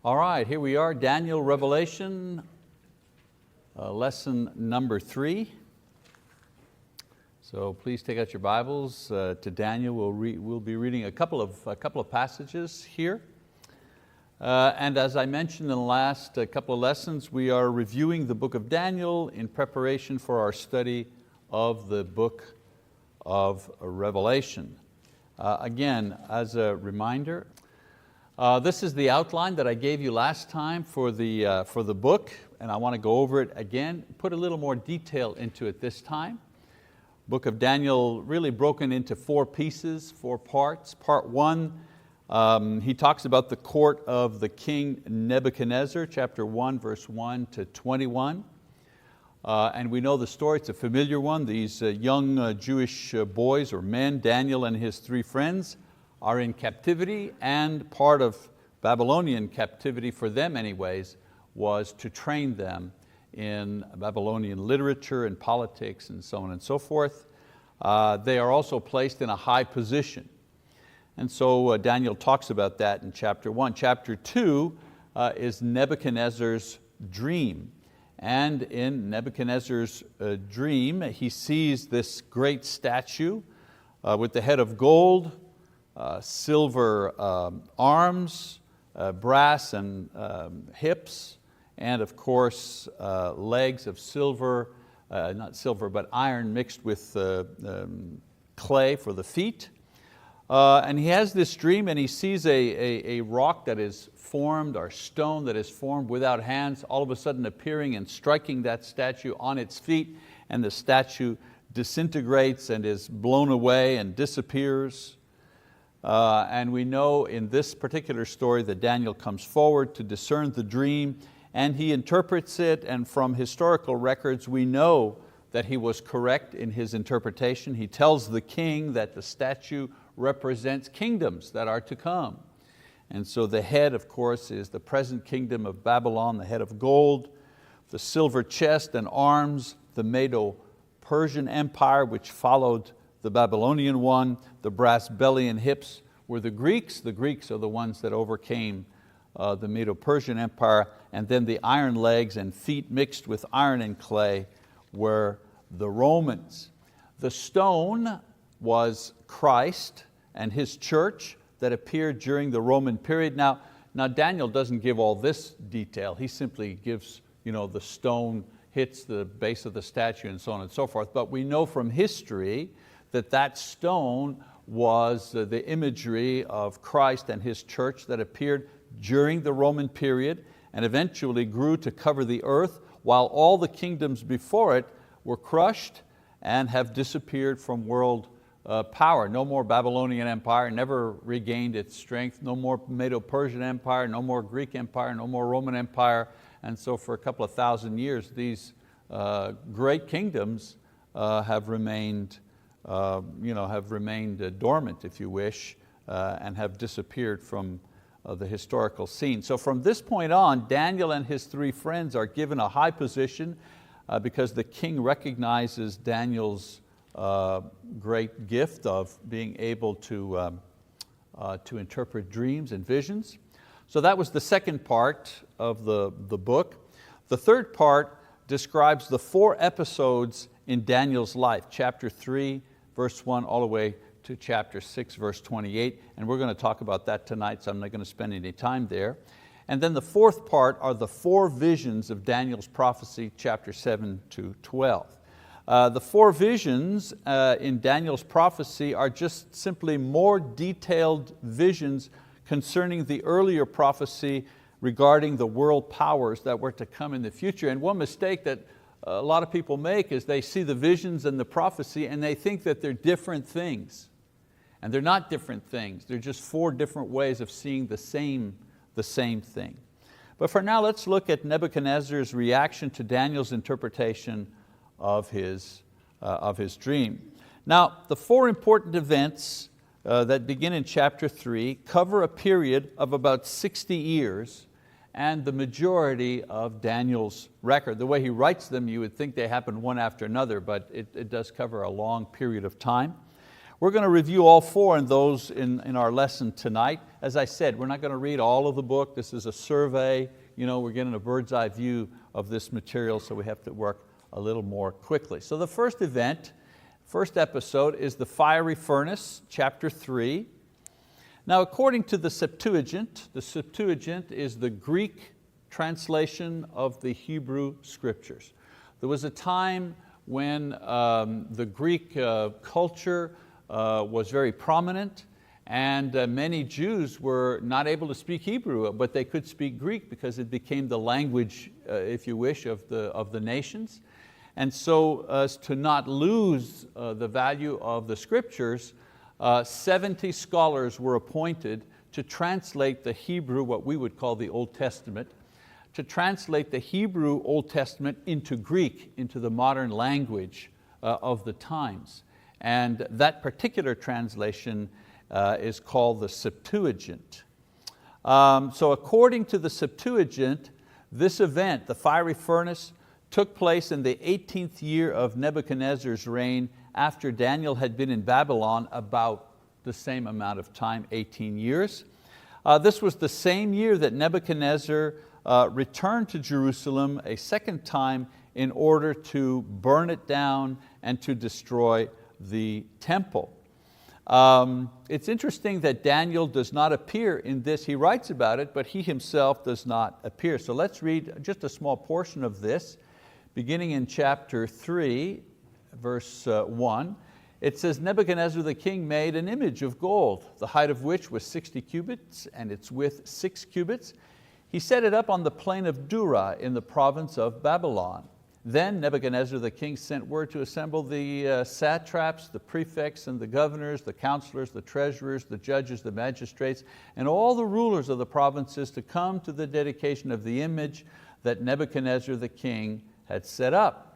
All right, here we are, Daniel, Revelation, lesson number 3. So please take out your Bibles to Daniel. We'll be reading a couple of passages here. And as I mentioned in the last couple of lessons, we are reviewing the book of Daniel in preparation for our study of the book of Revelation. Again, as a reminder, this is the outline that I gave you last time for the book, and I want to go over it again, put a little more detail into it this time. Book of Daniel really broken into 4 pieces, 4 parts. Part 1, he talks about the court of the king Nebuchadnezzar, chapter 1, verse 1 to 21. And we know the story, it's a familiar one. These young Jewish boys or men, Daniel and his 3 friends, are in captivity, and part of Babylonian captivity, for them anyways, was to train them in Babylonian literature and politics and so on and so forth. They are also placed in a high position. And so Daniel talks about that in chapter 1. Chapter 2 is Nebuchadnezzar's dream. And in Nebuchadnezzar's dream, he sees this great statue with the head of gold, silver arms, brass and hips, and of course legs of silver, not silver but iron mixed with clay for the feet. And he has this dream, and he sees a rock that is formed, or stone that is formed without hands, all of a sudden appearing and striking that statue on its feet, and the statue disintegrates and is blown away and disappears. And we know in this particular story that Daniel comes forward to discern the dream, and he interprets it, and from historical records we know that he was correct in his interpretation. He tells the king that the statue represents kingdoms that are to come. And so the head, of course, is the present kingdom of Babylon, the head of gold, the silver chest and arms, the Medo-Persian Empire, which followed the Babylonian one. The brass belly and hips were the Greeks. The Greeks are the ones that overcame the Medo-Persian Empire. And then the iron legs and feet mixed with iron and clay were the Romans. The stone was Christ and His church that appeared during the Roman period. Now Daniel doesn't give all this detail. He simply gives, the stone hits the base of the statue and so on and so forth. But we know from history that stone was the imagery of Christ and His church that appeared during the Roman period and eventually grew to cover the earth, while all the kingdoms before it were crushed and have disappeared from world power. No more Babylonian Empire, never regained its strength. No more Medo-Persian Empire, no more Greek Empire, no more Roman Empire. And so for a couple of thousand years, these great kingdoms have remained dormant, if you wish, and have disappeared from the historical scene. So from this point on, Daniel and his 3 friends are given a high position because the king recognizes Daniel's great gift of being able to interpret dreams and visions. So that was the second part of the book. The third part describes the 4 episodes in Daniel's life, chapter 3, verse 1, all the way to chapter 6, verse 28. And we're going to talk about that tonight, so I'm not going to spend any time there. And then the fourth part are the 4 visions of Daniel's prophecy, chapter 7 to 12. The 4 visions in Daniel's prophecy are just simply more detailed visions concerning the earlier prophecy regarding the world powers that were to come in the future. And one mistake that a lot of people make is they see the visions and the prophecy and they think that they're different things. And they're not different things. They're just 4 different ways of seeing the same thing. But for now, let's look at Nebuchadnezzar's reaction to Daniel's interpretation of his dream. Now, the 4 important events that begin in chapter 3 cover a period of about 60 years and the majority of Daniel's record. The way he writes them, you would think they happen one after another, but it does cover a long period of time. We're going to review all 4 in those in our lesson tonight. As I said, we're not going to read all of the book. This is a survey. We're getting a bird's eye view of this material, so we have to work a little more quickly. So the first episode is the fiery furnace, chapter 3. Now, according to the Septuagint is the Greek translation of the Hebrew scriptures. There was a time when the Greek culture was very prominent, and many Jews were not able to speak Hebrew, but they could speak Greek because it became the language, if you wish, of the nations. And so as to not lose the value of the scriptures, 70 scholars were appointed to translate the Hebrew, what we would call the Old Testament, to translate the Hebrew Old Testament into Greek, into the modern language of the times. And that particular translation is called the Septuagint. So according to the Septuagint, this event, the fiery furnace, took place in the 18th year of Nebuchadnezzar's reign, after Daniel had been in Babylon about the same amount of time, 18 years. This was the same year that Nebuchadnezzar returned to Jerusalem a second time in order to burn it down and to destroy the temple. It's interesting that Daniel does not appear in this. He writes about it, but he himself does not appear. So let's read just a small portion of this, beginning in chapter 3, verse 1. It says, Nebuchadnezzar the king made an image of gold, the height of which was 60 cubits and its width 6 cubits. He set it up on the plain of Dura in the province of Babylon. Then Nebuchadnezzar the king sent word to assemble the satraps, the prefects and the governors, the counselors, the treasurers, the judges, the magistrates, and all the rulers of the provinces to come to the dedication of the image that Nebuchadnezzar the king had set up.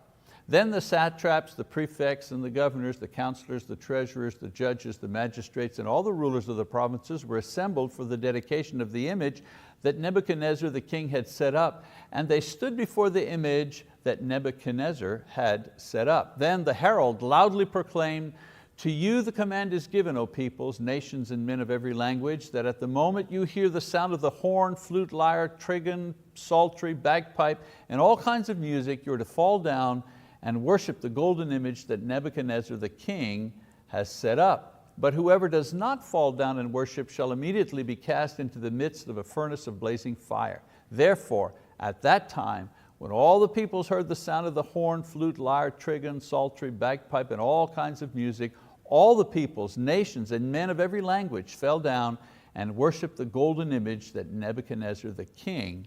Then the satraps, the prefects and the governors, the counselors, the treasurers, the judges, the magistrates, and all the rulers of the provinces were assembled for the dedication of the image that Nebuchadnezzar the king had set up, and they stood before the image that Nebuchadnezzar had set up. Then the herald loudly proclaimed, to you the command is given, O peoples, nations, and men of every language, that at the moment you hear the sound of the horn, flute, lyre, trigon, psaltery, bagpipe, and all kinds of music, you are to fall down and worship the golden image that Nebuchadnezzar the king has set up. But whoever does not fall down and worship shall immediately be cast into the midst of a furnace of blazing fire. Therefore, at that time, when all the peoples heard the sound of the horn, flute, lyre, trigon, psaltery, bagpipe, and all kinds of music, all the peoples, nations, and men of every language fell down and worshiped the golden image that Nebuchadnezzar the king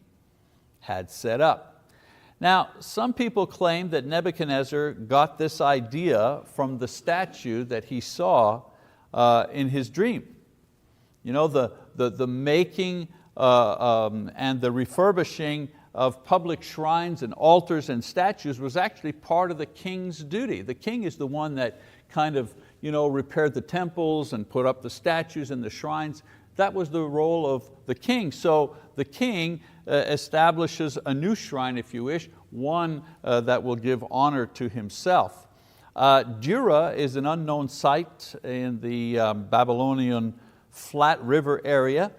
had set up. Now, some people claim that Nebuchadnezzar got this idea from the statue that he saw in his dream. You know, the making and the refurbishing of public shrines and altars and statues was actually part of the king's duty. The king is the one that kind of repaired the temples and put up the statues and the shrines. That was the role of the king. So the king establishes a new shrine, if you wish, one that will give honor to himself. Dura is an unknown site in the Babylonian Flat River area.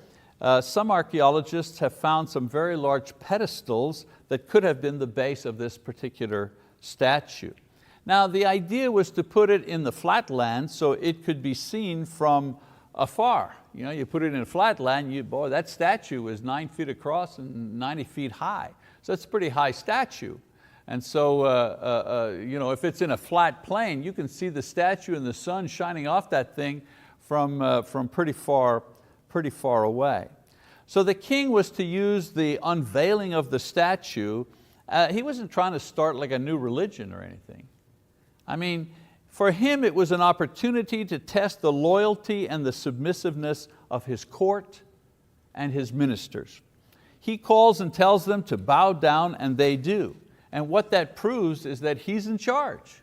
Some archaeologists have found some very large pedestals that could have been the base of this particular statue. Now the idea was to put it in the flatland so it could be seen from afar. You put it in a flatland, boy, that statue was 9 feet across and 90 feet high. So it's a pretty high statue. And so if it's in a flat plain, you can see the statue and the sun shining off that thing from pretty far away. So the king was to use the unveiling of the statue. He wasn't trying to start like a new religion or anything. I mean, for him it was an opportunity to test the loyalty and the submissiveness of his court and his ministers. He calls and tells them to bow down, and they do. And what that proves is that he's in charge.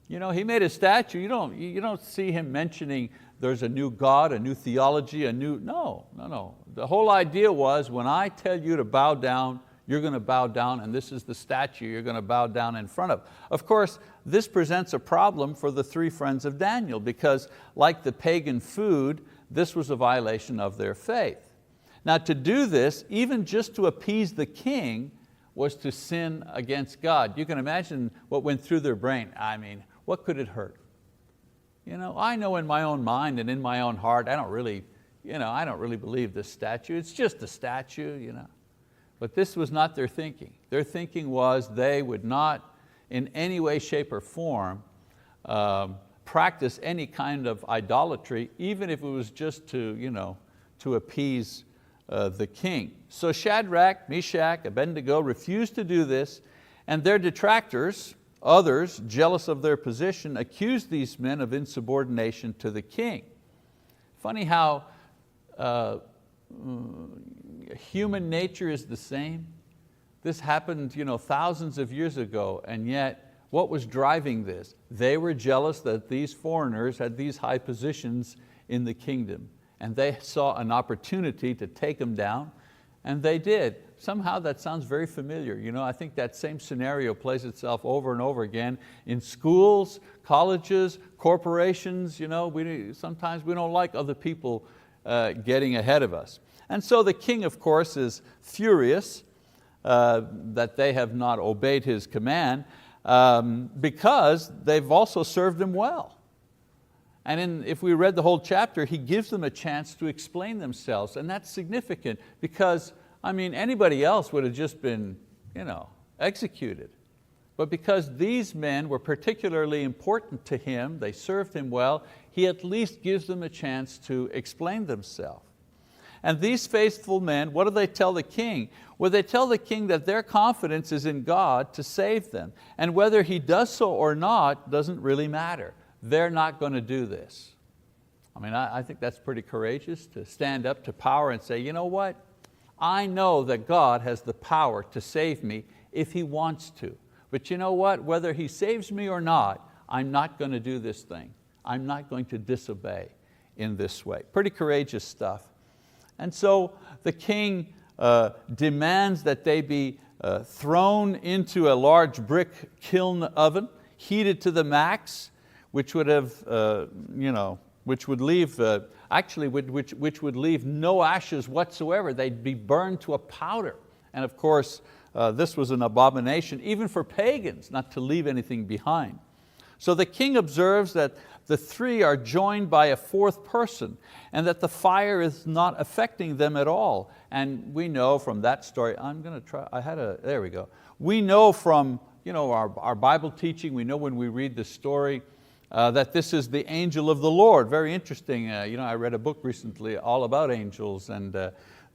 He made a statue. You don't see him mentioning there's a new God, a new theology, no. The whole idea was, when I tell you to bow down, you're going to bow down, and this is the statue you're going to bow down in front of. Of course, this presents a problem for the three friends of Daniel, because like the pagan food, this was a violation of their faith. Now to do this, even just to appease the king, was to sin against God. You can imagine what went through their brain. I mean, what could it hurt? I know in my own mind and in my own heart, I don't really believe this statue. It's just a statue. But this was not their thinking. Their thinking was they would not in any way, shape, or form practice any kind of idolatry, even if it was just to appease the king. So Shadrach, Meshach, Abednego refused to do this, and their detractors, others jealous of their position, accused these men of insubordination to the king. Funny how human nature is the same. This happened thousands of years ago, and yet what was driving this? They were jealous that these foreigners had these high positions in the kingdom, and they saw an opportunity to take them down, and they did. Somehow that sounds very familiar. I think that same scenario plays itself over and over again in schools, colleges, corporations. Sometimes we don't like other people getting ahead of us. And so the king, of course, is furious that they have not obeyed his command, because they've also served him well. And if we read the whole chapter, he gives them a chance to explain themselves, and that's significant because anybody else would have just been executed. But because these men were particularly important to him, they served him well, he at least gives them a chance to explain themselves. And these faithful men, what do they tell the king? Well, they tell the king that their confidence is in God to save them. And whether he does so or not doesn't really matter. They're not going to do this. I think that's pretty courageous to stand up to power and say, you know what? I know that God has the power to save me if He wants to. But you know what? Whether He saves me or not, I'm not going to do this thing. I'm not going to disobey in this way. Pretty courageous stuff. And so the king demands that they be thrown into a large brick kiln oven, heated to the max, which would have, which would leave, which would leave no ashes whatsoever. They'd be burned to a powder. And of course, this was an abomination, even for pagans, not to leave anything behind. So the king observes that the three are joined by a fourth person, and that the fire is not affecting them at all. And we know from that story, there we go. We know from our Bible teaching, we know when we read the story, that this is the angel of the Lord. Very interesting. I read a book recently all about angels, and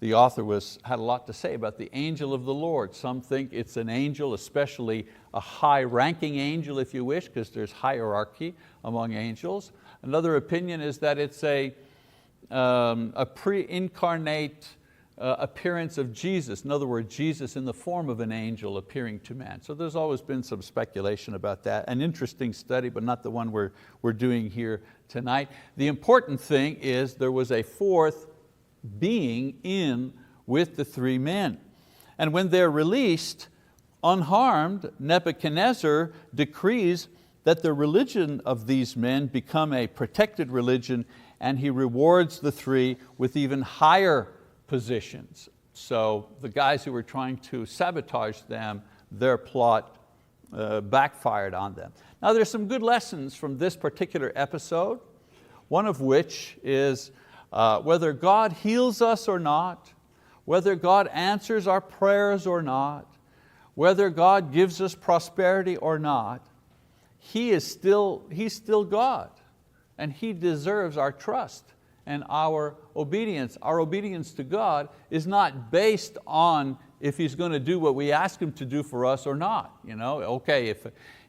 the author had a lot to say about the angel of the Lord. Some think it's an angel, especially a high-ranking angel, if you wish, because there's hierarchy among angels. Another opinion is that it's a pre-incarnate appearance of Jesus. In other words, Jesus in the form of an angel appearing to man. So there's always been some speculation about that. An interesting study, but not the one we're doing here tonight. The important thing is there was a fourth being in with the three men. And when they're released unharmed, Nebuchadnezzar decrees that the religion of these men become a protected religion, and he rewards the three with even higher positions. So the guys who were trying to sabotage them, their plot backfired on them. Now there's some good lessons from this particular episode, one of which is whether God heals us or not, whether God answers our prayers or not, whether God gives us prosperity or not, He's still God, and He deserves our trust and our obedience. Our obedience to God is not based on if He's going to do what we ask Him to do for us or not. Okay,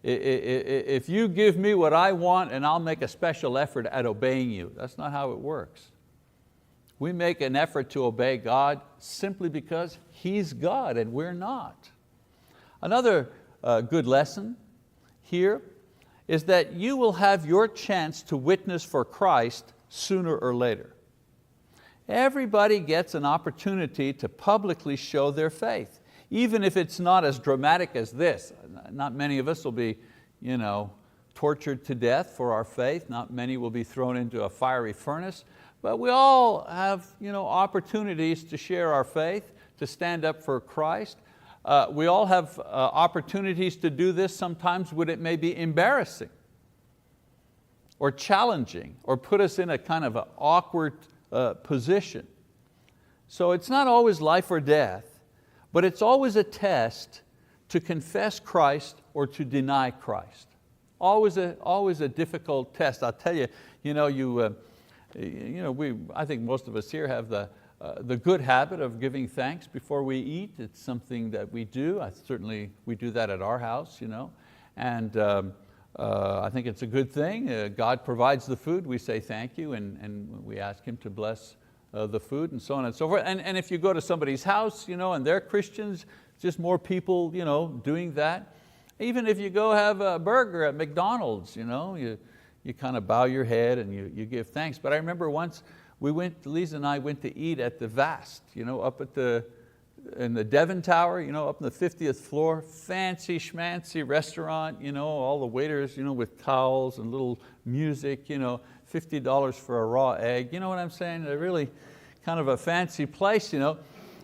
if you give me what I want, and I'll make a special effort at obeying you. That's not how it works. We make an effort to obey God simply because He's God and we're not. Another good lesson here is that you will have your chance to witness for Christ sooner or later. Everybody gets an opportunity to publicly show their faith, even if it's not as dramatic as this. Not many of us will be tortured to death for our faith. Not many will be thrown into a fiery furnace. But we all have opportunities to share our faith, to stand up for Christ. We all have opportunities to do this sometimes when it may be embarrassing or challenging or put us in a kind of an awkward position. So it's not always life or death, but it's always a test to confess Christ or to deny Christ. Always a difficult test. I'll tell you, I think most of us here have the good habit of giving thanks before we eat. It's something that we do. Certainly we do that at our house, and I think it's a good thing. God provides the food, we say thank you, and we ask Him to bless the food and so on and so forth. And if you go to somebody's house and they're Christians, just more people doing that. Even if you go have a burger at McDonald's, you kind of bow your head and you give thanks. But I remember once Lisa and I went to eat at the Vast, up in the Devon Tower, up in the 50th floor, fancy schmancy restaurant, all the waiters with towels and little music, $50 for a raw egg, you know what I'm saying? A really kind of a fancy place,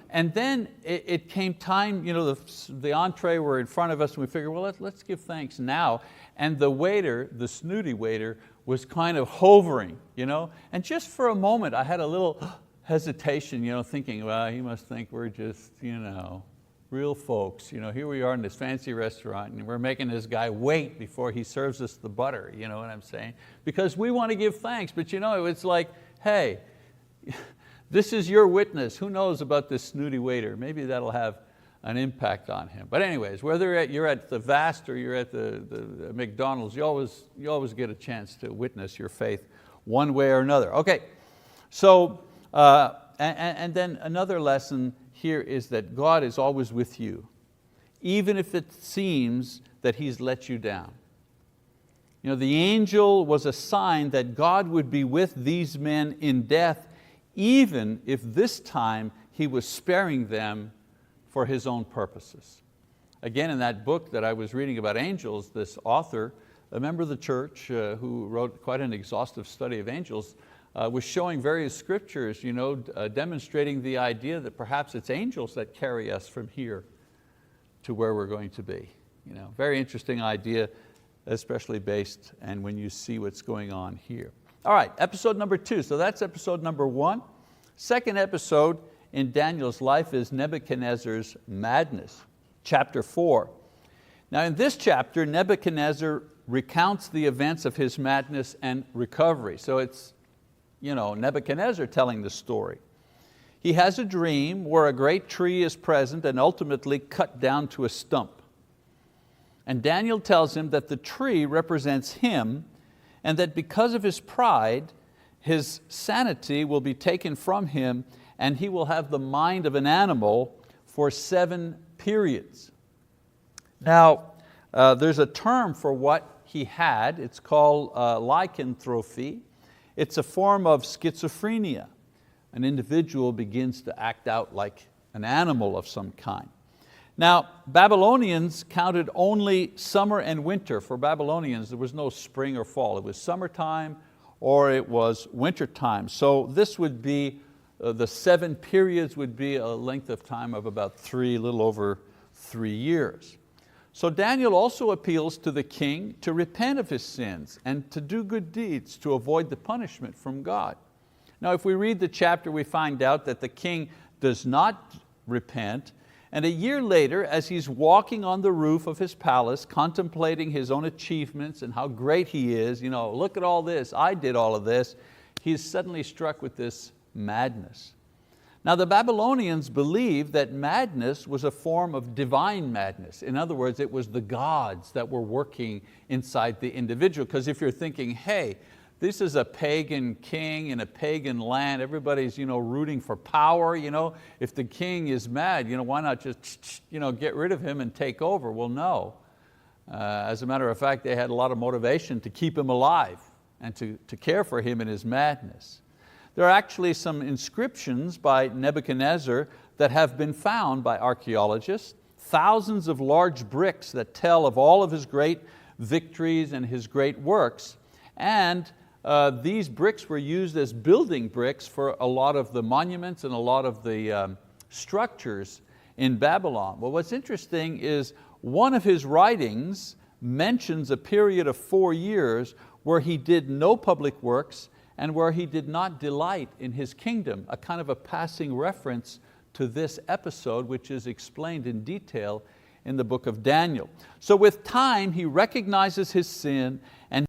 And then it came time, the entree were in front of us, and we figured, well, let's give thanks now. And the waiter, the snooty waiter, was kind of hovering, and just for a moment I had a little hesitation, thinking, well, he must think we're just, real folks. Here we are in this fancy restaurant and we're making this guy wait before he serves us the butter, you know what I'm saying? Because we want to give thanks, but it's like, hey, this is your witness. Who knows about this snooty waiter? Maybe that'll have an impact on him. But anyways, whether you're at the Vast or you're at the McDonald's, you always get a chance to witness your faith one way or another. Okay, so, and then another lesson here is that God is always with you, even if it seems that He's let you down. The angel was a sign that God would be with these men in death, even if this time He was sparing them for His own purposes. Again, in that book that I was reading about angels, this author, a member of the church who wrote quite an exhaustive study of angels, was showing various scriptures, demonstrating the idea that perhaps it's angels that carry us from here to where we're going to be. Very interesting idea, especially based and when you see what's going on here. All right, episode number 2. So that's episode number 1. Second episode in Daniel's life is Nebuchadnezzar's madness, chapter 4. Now in this chapter, Nebuchadnezzar recounts the events of his madness and recovery. So it's Nebuchadnezzar telling the story. He has a dream where a great tree is present and ultimately cut down to a stump. And Daniel tells him that the tree represents him, and that because of his pride, his sanity will be taken from him, and he will have the mind of an animal for 7 periods. Now, there's a term for what he had. It's called lycanthropy. It's a form of schizophrenia. An individual begins to act out like an animal of some kind. Now, Babylonians counted only summer and winter. For Babylonians, there was no spring or fall. It was summertime or it was wintertime. So this would be, the 7 periods would be a length of time of about a little over 3 years. So Daniel also appeals to the king to repent of his sins and to do good deeds to avoid the punishment from God. Now if we read the chapter, we find out that the king does not repent, and a year later, as he's walking on the roof of his palace, contemplating his own achievements and how great he is, look at all this, I did all of this, he's suddenly struck with this madness. Now the Babylonians believed that madness was a form of divine madness. In other words, it was the gods that were working inside the individual. Because if you're thinking, hey, this is a pagan king in a pagan land, everybody's rooting for power. If the king is mad, why not just get rid of him and take over? Well, no. As a matter of fact, they had a lot of motivation to keep him alive and to care for him in his madness. There are actually some inscriptions by Nebuchadnezzar that have been found by archaeologists, thousands of large bricks that tell of all of his great victories and his great works. And these bricks were used as building bricks for a lot of the monuments and a lot of the structures in Babylon. Well, what's interesting is one of his writings mentions a period of 4 years where he did no public works and where he did not delight in his kingdom, a kind of a passing reference to this episode, which is explained in detail in the book of Daniel. So with time, he recognizes his sin and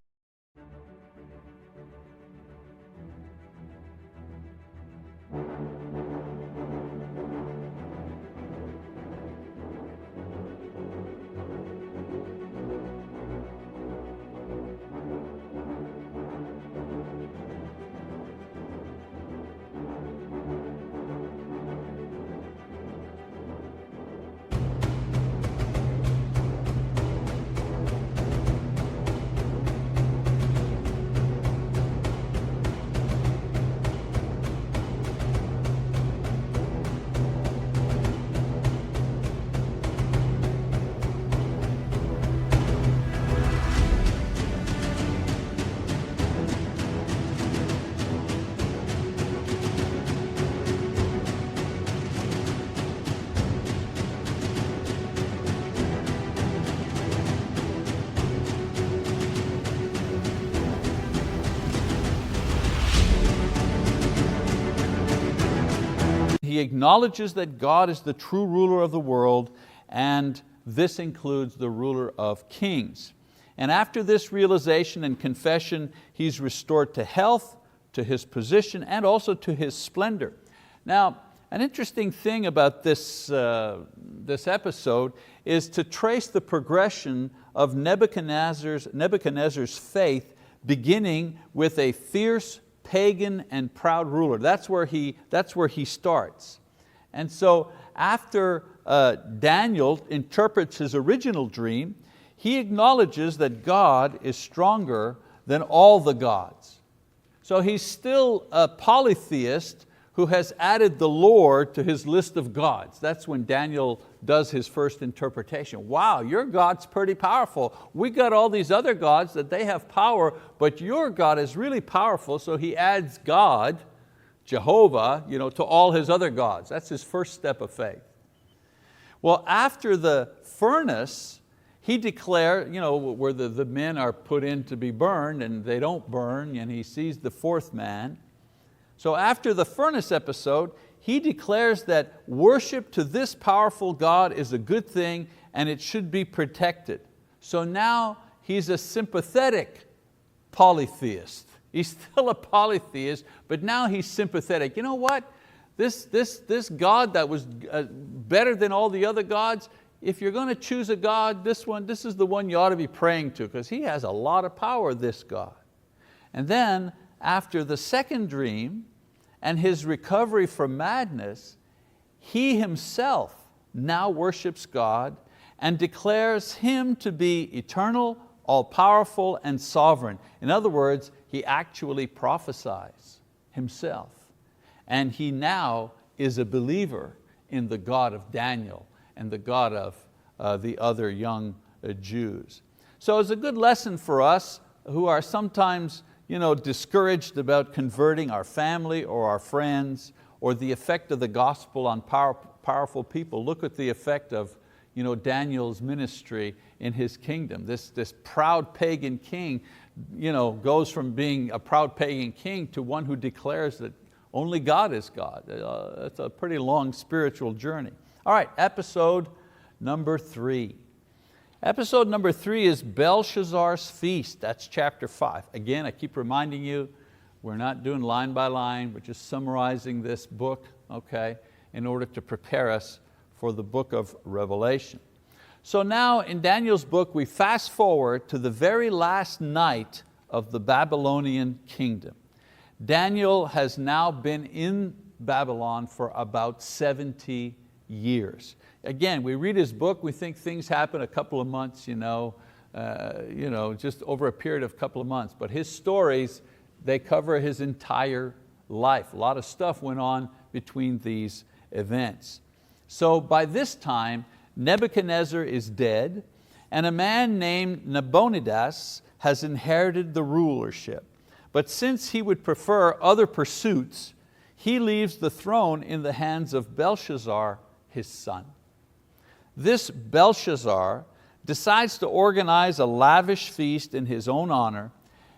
he acknowledges that God is the true ruler of the world, and this includes the ruler of kings. And after this realization and confession, he's restored to health, to his position, and also to his splendor. Now, an interesting thing about this episode is to trace the progression of Nebuchadnezzar's faith, beginning with a fierce, pagan and proud ruler. That's where he starts. And so after Daniel interprets his original dream, he acknowledges that God is stronger than all the gods. So he's still a polytheist who has added the Lord to his list of gods. That's when Daniel does his first interpretation. Wow, your God's pretty powerful. We got all these other gods that they have power, but your God is really powerful, so he adds God, Jehovah, to all his other gods. That's his first step of faith. Well, after the furnace, he declared, where the men are put in to be burned and they don't burn, and he sees the fourth man. So after the furnace episode, he declares that worship to this powerful God is a good thing and it should be protected. So now he's a sympathetic polytheist. He's still a polytheist, but now he's sympathetic. You know what? This God that was better than all the other gods, if you're going to choose a God, this is the one you ought to be praying to, because he has a lot of power, this God. And then after the second dream and his recovery from madness, he himself now worships God and declares Him to be eternal, all-powerful, and sovereign. In other words, he actually prophesies himself. And he now is a believer in the God of Daniel and the God of the other young Jews. So it's a good lesson for us who are sometimes discouraged about converting our family or our friends, or the effect of the gospel on powerful people. Look at the effect of Daniel's ministry in his kingdom. This proud pagan king goes from being a proud pagan king to one who declares that only God is God. It's a pretty long spiritual journey. All right, episode number 3. Episode number 3 is Belshazzar's Feast. That's chapter 5. Again, I keep reminding you, we're not doing line by line, we're just summarizing this book, okay, in order to prepare us for the book of Revelation. So now in Daniel's book, we fast forward to the very last night of the Babylonian kingdom. Daniel has now been in Babylon for about 70 years. Again, we read his book, we think things happen a couple of months, just over a period of a couple of months. But his stories, they cover his entire life. A lot of stuff went on between these events. So by this time, Nebuchadnezzar is dead, and a man named Nabonidus has inherited the rulership. But since he would prefer other pursuits, he leaves the throne in the hands of Belshazzar, his son. This Belshazzar decides to organize a lavish feast in his own honor,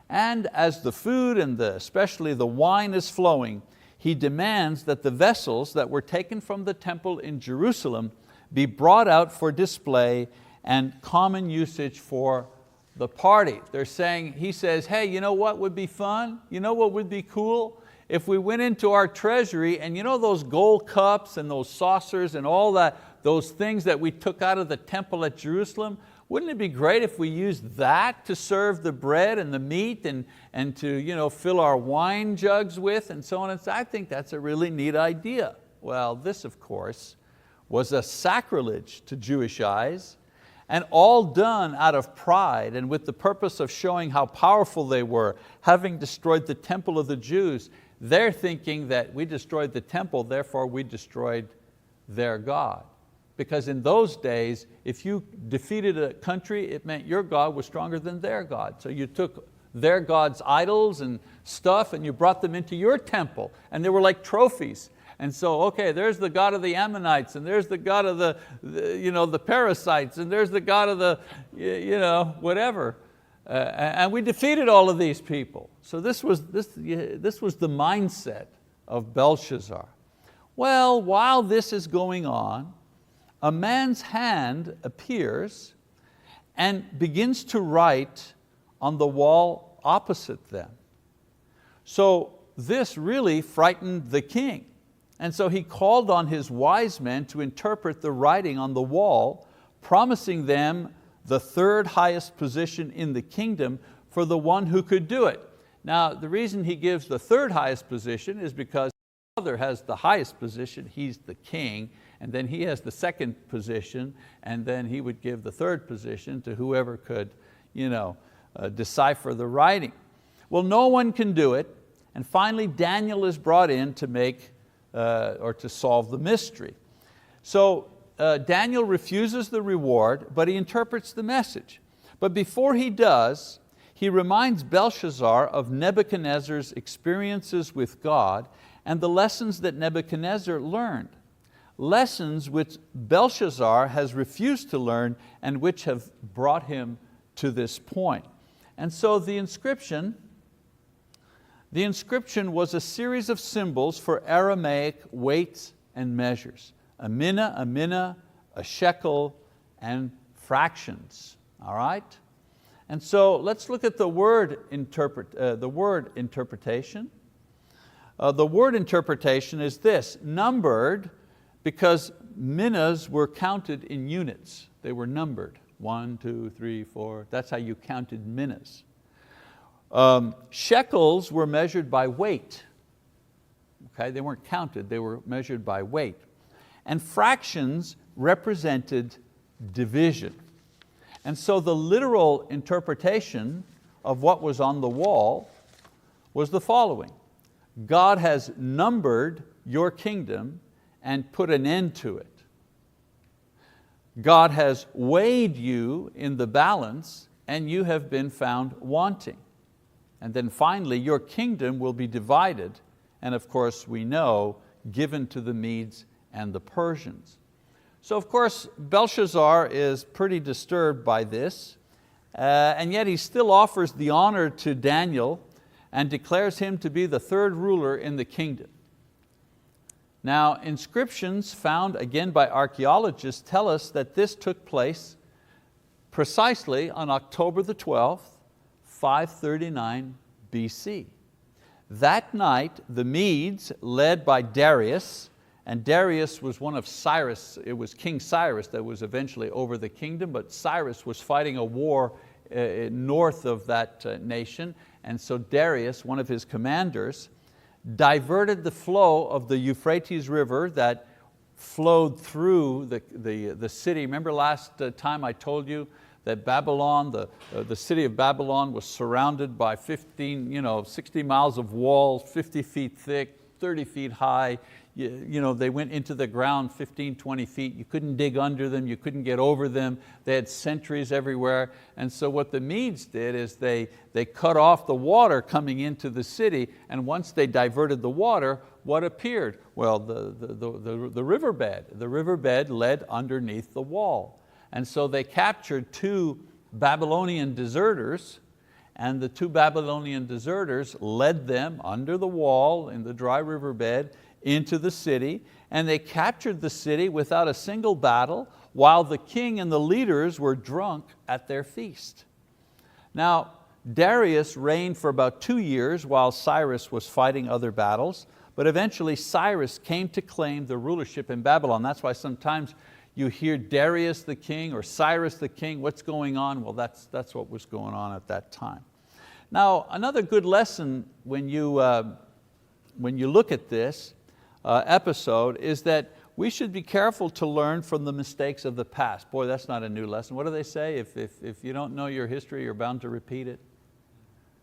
and as the food and especially the wine is flowing, he demands that the vessels that were taken from the temple in Jerusalem be brought out for display and common usage for the party. They're saying, he says, hey, you know what would be fun? You know what would be cool? If we went into our treasury and you know those gold cups and those saucers and all that, those things that we took out of the temple at Jerusalem, wouldn't it be great if we used that to serve the bread and the meat and to fill our wine jugs with and so on and so on? I think that's a really neat idea. Well, this of course was a sacrilege to Jewish eyes, and all done out of pride and with the purpose of showing how powerful they were, having destroyed the temple of the Jews. They're thinking that we destroyed the temple, therefore we destroyed their God. Because in those days, if you defeated a country, it meant your God was stronger than their God. So you took their God's idols and stuff and you brought them into your temple, and they were like trophies. And so, okay, there's the God of the Ammonites, and there's the God of the parasites, and there's the God of the whatever. And we defeated all of these people. So this was the mindset of Belshazzar. Well, while this is going on, a man's hand appears and begins to write on the wall opposite them. So this really frightened the king. And so he called on his wise men to interpret the writing on the wall, promising them the third highest position in the kingdom for the one who could do it. Now, the reason he gives the third highest position is because the father has the highest position, he's the king, and then he has the second position, and then he would give the third position to whoever could decipher the writing. Well, no one can do it, and finally Daniel is brought in to make or to solve the mystery. So Daniel refuses the reward, but he interprets the message. But before he does, he reminds Belshazzar of Nebuchadnezzar's experiences with God and the lessons that Nebuchadnezzar learned. Lessons which Belshazzar has refused to learn and which have brought him to this point. And so the inscription was a series of symbols for Aramaic weights and measures. A mina, a shekel, and fractions. All right? And so let's look at the word interpretation. The word interpretation is this: numbered, because minas were counted in units. They were numbered. 1, 2, 3, 4. That's how you counted minas. Shekels were measured by weight. Okay, they weren't counted, they were measured by weight. And fractions represented division. And so the literal interpretation of what was on the wall was the following: God has numbered your kingdom and put an end to it. God has weighed you in the balance and you have been found wanting. And then finally, your kingdom will be divided, and of course we know, given to the Medes and the Persians. So of course, Belshazzar is pretty disturbed by this, and yet he still offers the honor to Daniel and declares him to be the third ruler in the kingdom. Now, inscriptions found again by archaeologists tell us that this took place precisely on October the 12th, 539 BC. That night, the Medes, led by Darius, and Darius was one of Cyrus, it was King Cyrus that was eventually over the kingdom, but Cyrus was fighting a war north of that nation, and so Darius, one of his commanders, diverted the flow of the Euphrates River that flowed through the city. Remember last time I told you that Babylon, the city of Babylon was surrounded by 60 miles of walls, 50 feet thick, 30 feet high. they went into the ground 15, 20 feet. You couldn't dig under them, you couldn't get over them. They had sentries everywhere. And so what the Medes did is they cut off the water coming into the city, and once they diverted the water, what appeared? Well, the riverbed. The riverbed led underneath the wall. And so they captured 2 Babylonian deserters, and the 2 Babylonian deserters led them under the wall in the dry riverbed into the city, and they captured the city without a single battle, while the king and the leaders were drunk at their feast. Now, Darius reigned for about 2 years while Cyrus was fighting other battles, but eventually Cyrus came to claim the rulership in Babylon. That's why sometimes you hear Darius the king or Cyrus the king. What's going on? Well, that's what was going on at that time. Now, another good lesson when you look at this episode is that we should be careful to learn from the mistakes of the past. Boy, that's not a new lesson. What do they say? If you don't know your history, you're bound to repeat it.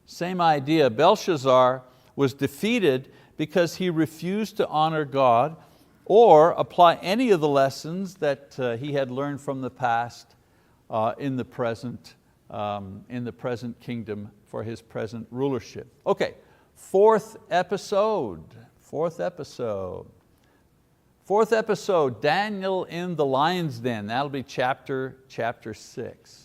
Same idea. Belshazzar was defeated because he refused to honor God or apply any of the lessons that he had learned from the past in the present kingdom for his present rulership. Okay, fourth episode, Daniel in the lion's den. That'll be chapter 6.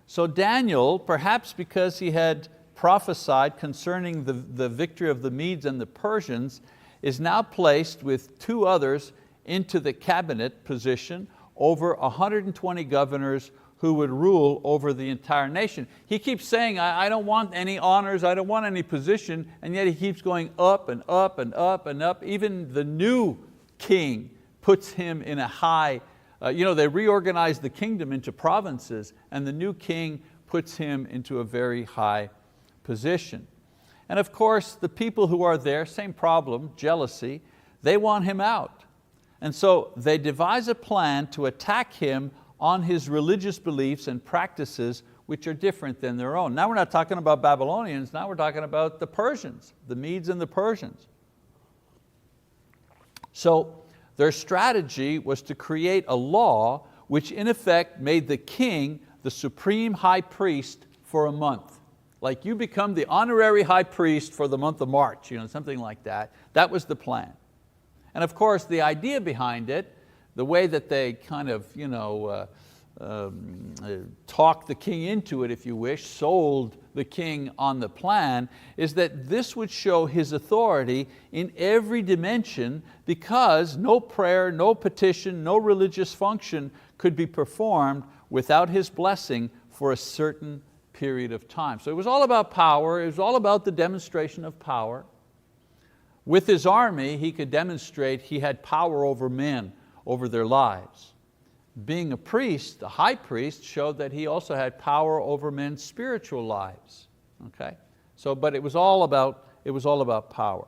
So Daniel, perhaps because he had prophesied concerning the victory of the Medes and the Persians, is now placed with 2 others into the cabinet position over 120 governors who would rule over the entire nation. He keeps saying, I don't want any honors, I don't want any position, and yet he keeps going up and up and up and up. Even the new king puts him in a high, they reorganized the kingdom into provinces, and the new king puts him into a very high position. And of course, the people who are there, same problem, jealousy, they want him out. And so they devise a plan to attack him on his religious beliefs and practices which are different than their own. Now we're not talking about Babylonians, now we're talking about the Persians, the Medes and the Persians. So their strategy was to create a law which in effect made the king the supreme high priest for a month. Like you become the honorary high priest for the month of March, something like that. That was the plan. And of course the idea behind it, the way that they kind of talked the king into it, if you wish, sold the king on the plan, is that this would show his authority in every dimension, because no prayer, no petition, no religious function could be performed without his blessing for a certain period of time. So it was all about power, it was all about the demonstration of power. With his army, he could demonstrate he had power over men, over their lives. Being a priest, a high priest, showed that he also had power over men's spiritual lives. Okay? But it was all about power.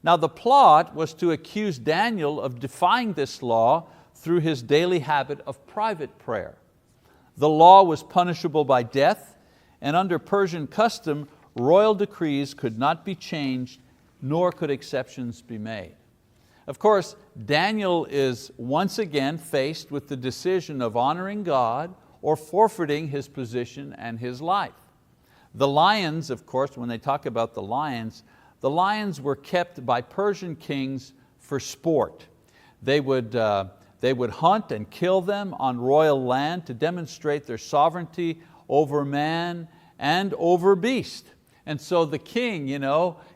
Now the plot was to accuse Daniel of defying this law through his daily habit of private prayer. The law was punishable by death, and under Persian custom, royal decrees could not be changed, nor could exceptions be made. Of course, Daniel is once again faced with the decision of honoring God or forfeiting his position and his life. The lions, of course, when they talk about the lions were kept by Persian kings for sport. They would hunt and kill them on royal land to demonstrate their sovereignty over man and over beast. And so the king,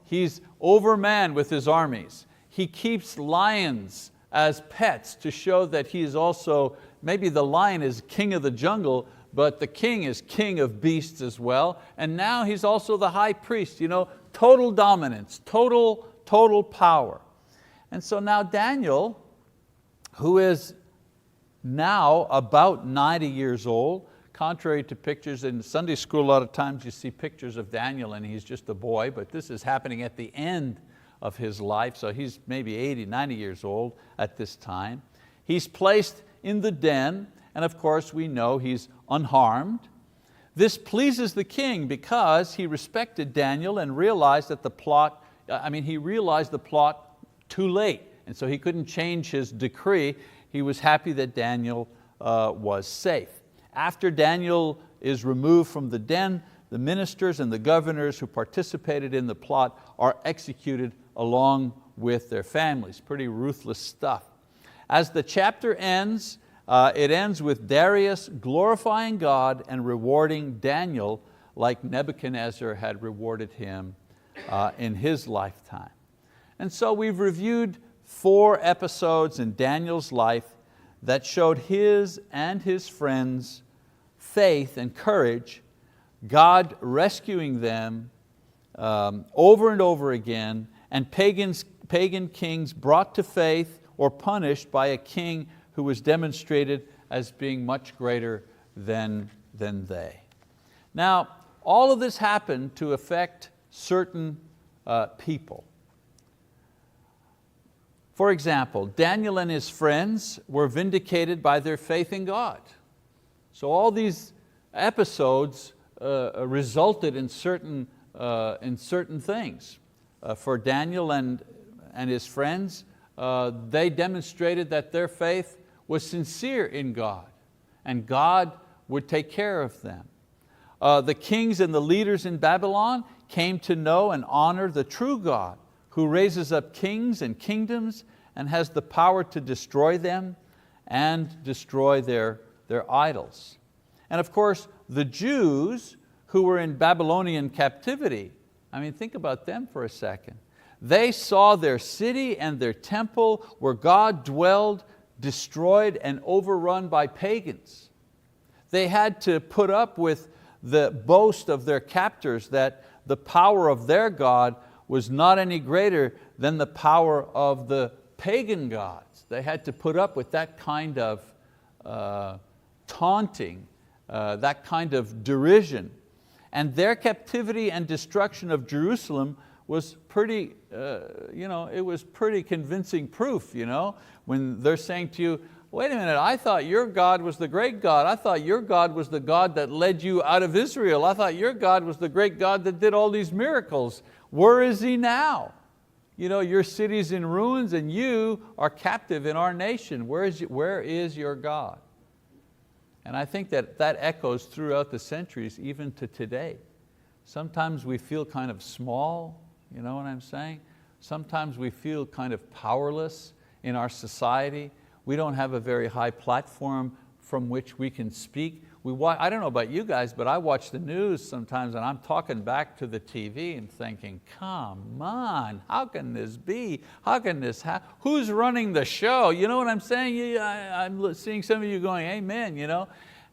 he's over man with his armies. He keeps lions as pets to show that he is also, maybe the lion is king of the jungle, but the king is king of beasts as well. And now he's also the high priest, total dominance, total power. And so now Daniel, who is now about 90 years old, contrary to pictures in Sunday school, a lot of times you see pictures of Daniel and he's just a boy, but this is happening at the end of his life, so he's maybe 80, 90 years old at this time. He's placed in the den, and of course we know he's unharmed. This pleases the king because he respected Daniel and realized that he realized the plot too late. And so he couldn't change his decree. He was happy that Daniel was safe. After Daniel is removed from the den, the ministers and the governors who participated in the plot are executed along with their families. Pretty ruthless stuff. As the chapter ends, it ends with Darius glorifying God and rewarding Daniel like Nebuchadnezzar had rewarded him in his lifetime. And so we've reviewed 4 episodes in Daniel's life that showed his and his friends' faith and courage, God rescuing them over and over again, and pagan kings brought to faith or punished by a king who was demonstrated as being much greater than they. Now, all of this happened to affect certain people. For example, Daniel and his friends were vindicated by their faith in God. So all these episodes resulted in certain things. For Daniel and his friends, they demonstrated that their faith was sincere in God, and God would take care of them. The kings and the leaders in Babylon came to know and honor the true God, who raises up kings and kingdoms and has the power to destroy them and destroy their idols. And of course, the Jews who were in Babylonian captivity, I mean, think about them for a second. They saw their city and their temple where God dwelled destroyed and overrun by pagans. They had to put up with the boast of their captors that the power of their God was not any greater than the power of the pagan gods. They had to put up with that kind of taunting, that kind of derision. And their captivity and destruction of Jerusalem was pretty, it was pretty convincing proof, when they're saying to you, wait a minute, I thought your God was the great God. I thought your God was the God that led you out of Israel. I thought your God was the great God that did all these miracles. Where is He now? Your city's in ruins and you are captive in our nation. Where is your God? And I think that echoes throughout the centuries, even to today. Sometimes we feel kind of small, you know what I'm saying? Sometimes we feel kind of powerless in our society. We don't have a very high platform from which we can speak. I don't know about you guys, but I watch the news sometimes and I'm talking back to the TV and thinking, come on, how can this be? How can this happen? Who's running the show? You know what I'm saying? I'm seeing some of you going, amen,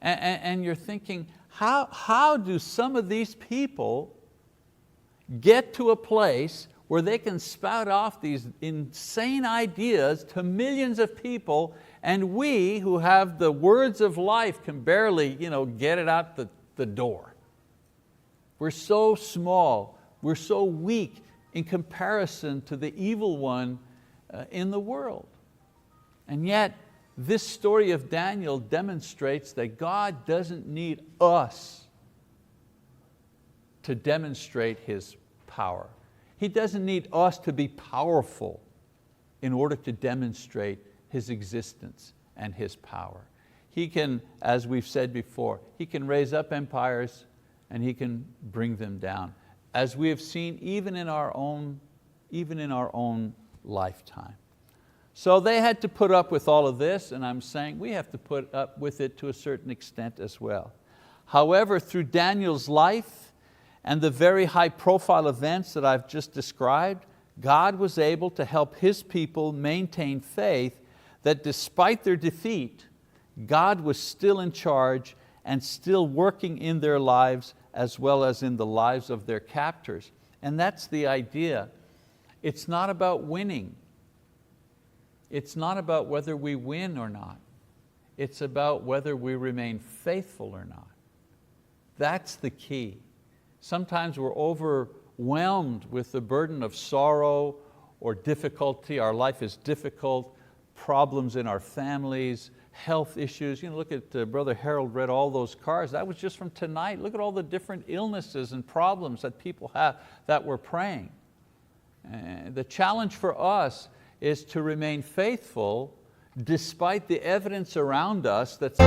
and you're thinking, how do some of these people get to a place where they can spout off these insane ideas to millions of people, and we who have the words of life can barely get it out the door. We're so small, we're so weak in comparison to the evil one in the world. And yet, this story of Daniel demonstrates that God doesn't need us to demonstrate His power. He doesn't need us to be powerful in order to demonstrate His existence and His power. He can, as we've said before, He can raise up empires and He can bring them down, as we have seen even in our own lifetime. So they had to put up with all of this, and I'm saying we have to put up with it to a certain extent as well. However, through Daniel's life and the very high profile events that I've just described, God was able to help His people maintain faith that despite their defeat, God was still in charge and still working in their lives as well as in the lives of their captors. And that's the idea. It's not about winning. It's not about whether we win or not. It's about whether we remain faithful or not. That's the key. Sometimes we're overwhelmed with the burden of sorrow or difficulty. Our life is difficult, problems in our families, health issues. Look at Brother Harold read all those cards. That was just from tonight. Look at all the different illnesses and problems that people have that we're praying. The challenge for us is to remain faithful despite the evidence around us that's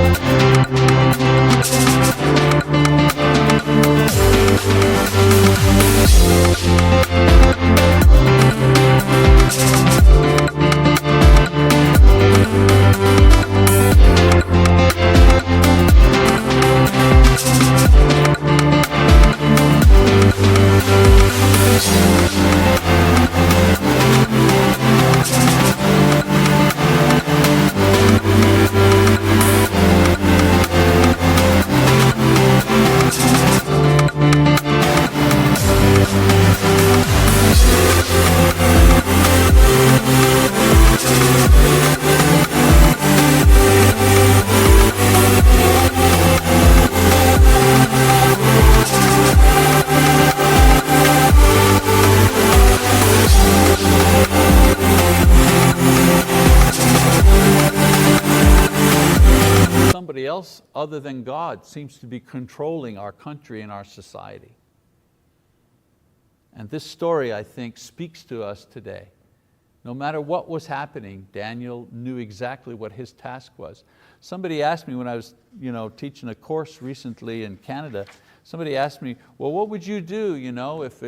somebody else other than God seems to be controlling our country and our society. And this story, I think, speaks to us today. No matter what was happening, Daniel knew exactly what his task was. Somebody asked me when I was teaching a course recently in Canada, somebody asked me, well, what would you do if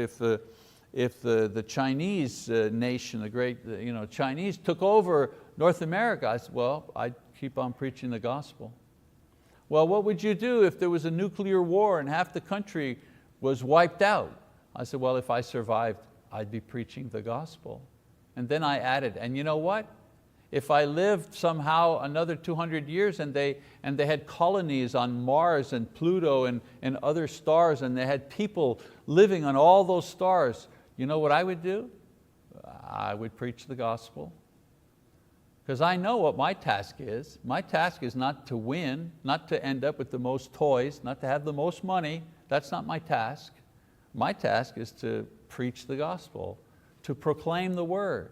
the Chinese nation, the great Chinese took over North America? I said, well, I'd keep on preaching the gospel. Well, what would you do if there was a nuclear war and half the country was wiped out? I said, well, if I survived, I'd be preaching the gospel. And then I added, and you know what? If I lived somehow another 200 years and they had colonies on Mars and Pluto and other stars, and they had people living on all those stars, you know what I would do? I would preach the gospel. Because I know what my task is. My task is not to win, not to end up with the most toys, not to have the most money. That's not my task. My task is to preach the gospel, to proclaim the word.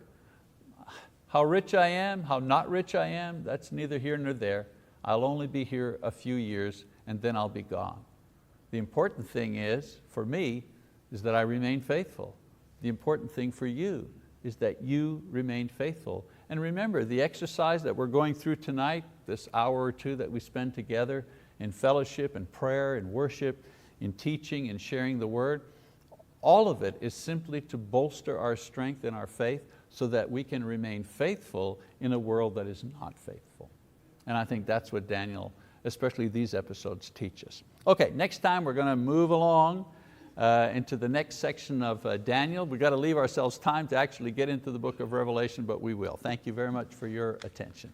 How rich I am, how not rich I am, that's neither here nor there. I'll only be here a few years and then I'll be gone. The important thing is, for me, is that I remain faithful. The important thing for you is that you remain faithful. And remember, the exercise that we're going through tonight, this hour or two that we spend together in fellowship and prayer and worship, in teaching and sharing the word, all of it is simply to bolster our strength in our faith so that we can remain faithful in a world that is not faithful. And I think that's what Daniel, especially these episodes, teach us. Okay, next time we're going to move along into the next section of Daniel. We've got to leave ourselves time to actually get into the book of Revelation, but we will. Thank you very much for your attention.